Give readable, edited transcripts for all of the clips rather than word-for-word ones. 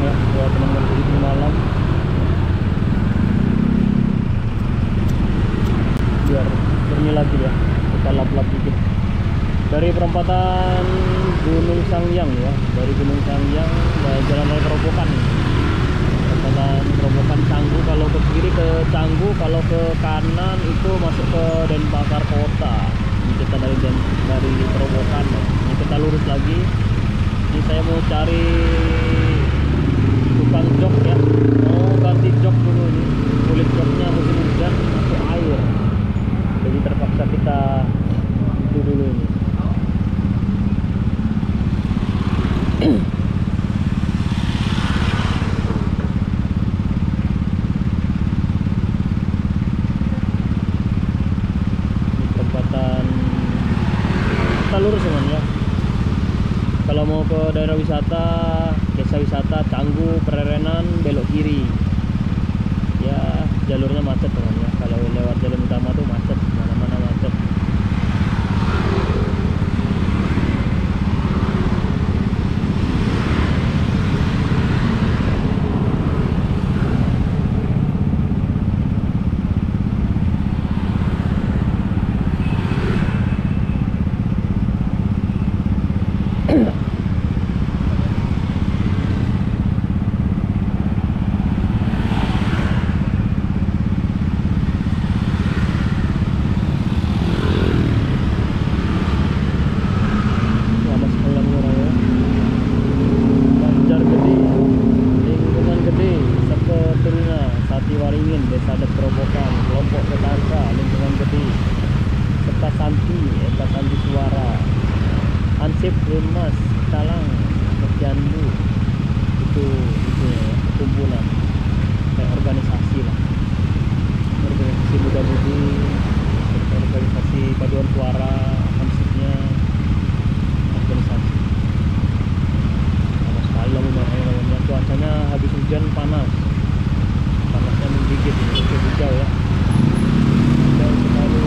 ya buat teman-teman di malam, biar jernih lagi ya. Kita lap-lap dikit dari perempatan Gunung Sangyang ya, dari Gunung Sangyang jalan raya Kerobokan, perempatan Kerobokan Canggu. Kalau ke kiri ke Canggu, kalau ke kanan itu masuk ke Denpasar Kota. Ini kita dari Kerobokan ya. Ini kita lurus lagi. Ini saya mau cari tukang jok ya, mau ganti jok dulu. Ini kulit joknya musim hujan masuk air, jadi terpaksa kita itu dulu ini. Tempatan kita lurus teman ya. Kalau mau ke daerah wisata, desa wisata Canggu, Pererenan, belok kiri ya, jalurnya macet teman ya. Kalau lewat jalan utama tuh macet, mana-mana macet. Desa Adat Kerobokan, Kelompok Ketansa, Lingkungan Gede, serta Santi, Eta Santi Suara, Ansip, Remas, Talang, Merjandu. Itu ya, kumpulan kayak organisasi lah, organisasi muda-mudi, organisasi paduan suara, Ansipnya organisasi. Panas sekali lawannya, cuacanya habis hujan panas. Panasnya menggigit ini, hijau ya. Hijau sekali.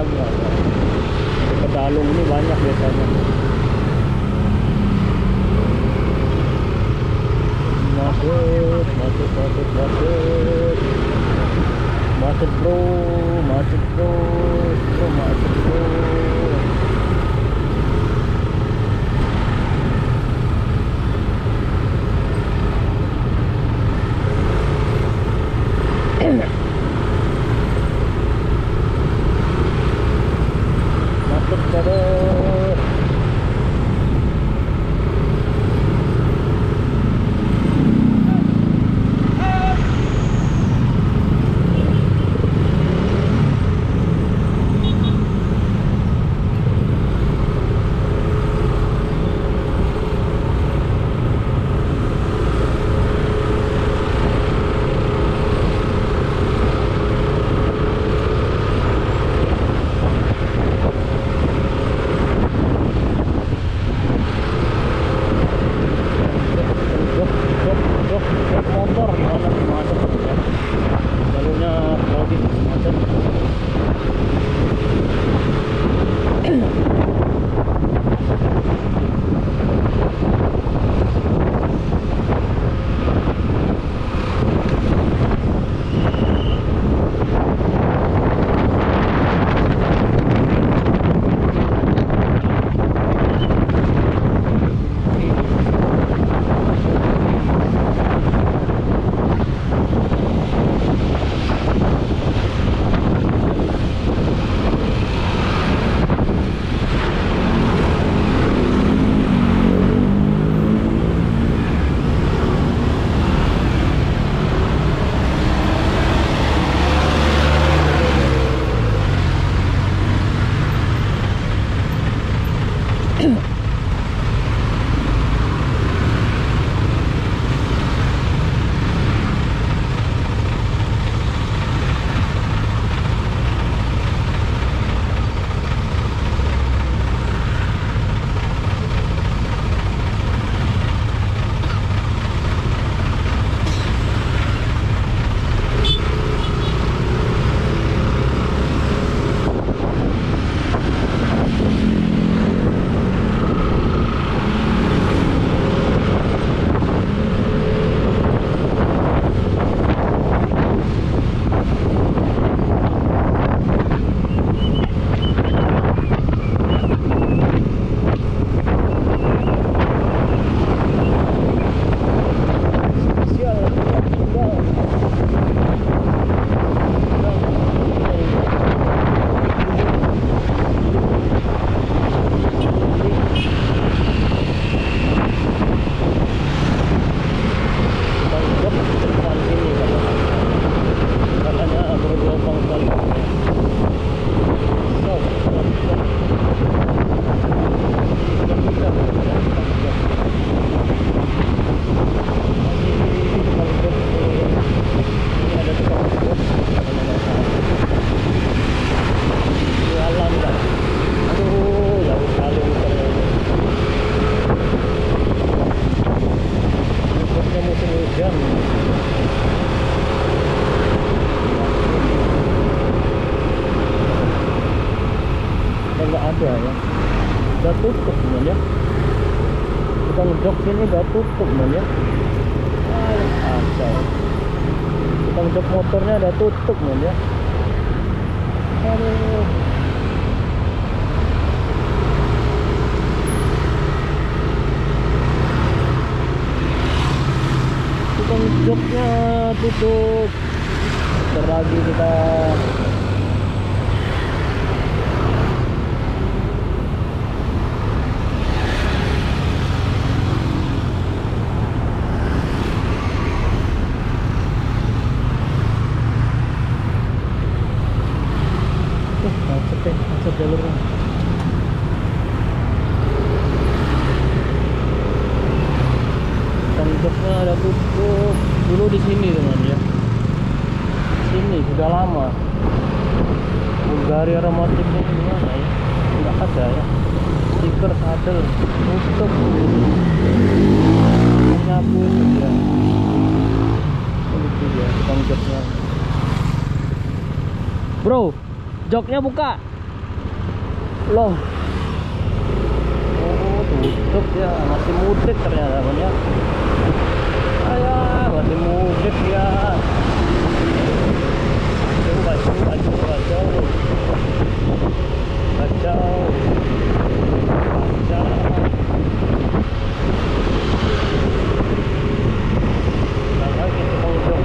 lagi ada. Pedalung ini banyak biasanya. Macet, macet, macet, macet. Macet bro, macet bro, macet bro. Macet banget. Motor gimana sih macet ya? Jalurnya lagi macet. Ada ya, udah tutup ya. Kita ngejok sini udah tutup ya. Asal kita ngejok motornya udah tutup ya. Aduh. Kita ngejoknya tutup. Bentar lagi kita macet jalurnya. Tanjoknya ada tutup dulu di sini teman ya. Sini sudah lama. Bulgaria remotifnya gimana ya? Tidak ada ya. Stiker saddle tutup. Nyapu ya. Itu ya tanjoknya. Bro, joknya buka. Loh. Oh, tutup ya. Masih mudik ternyata kan ya. Ayah, masih mudik ya. Kacau, kacau, kacau. Kacau. Kacau. Nah, kita mau jok.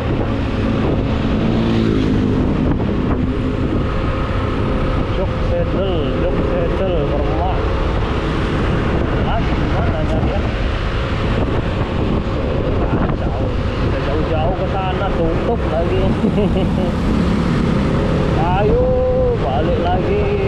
Jok sedel, bermak. Ah, mana ya? Kacau. Kita jauh-jauh ke sana, tutup lagi. Ayo, balik lagi.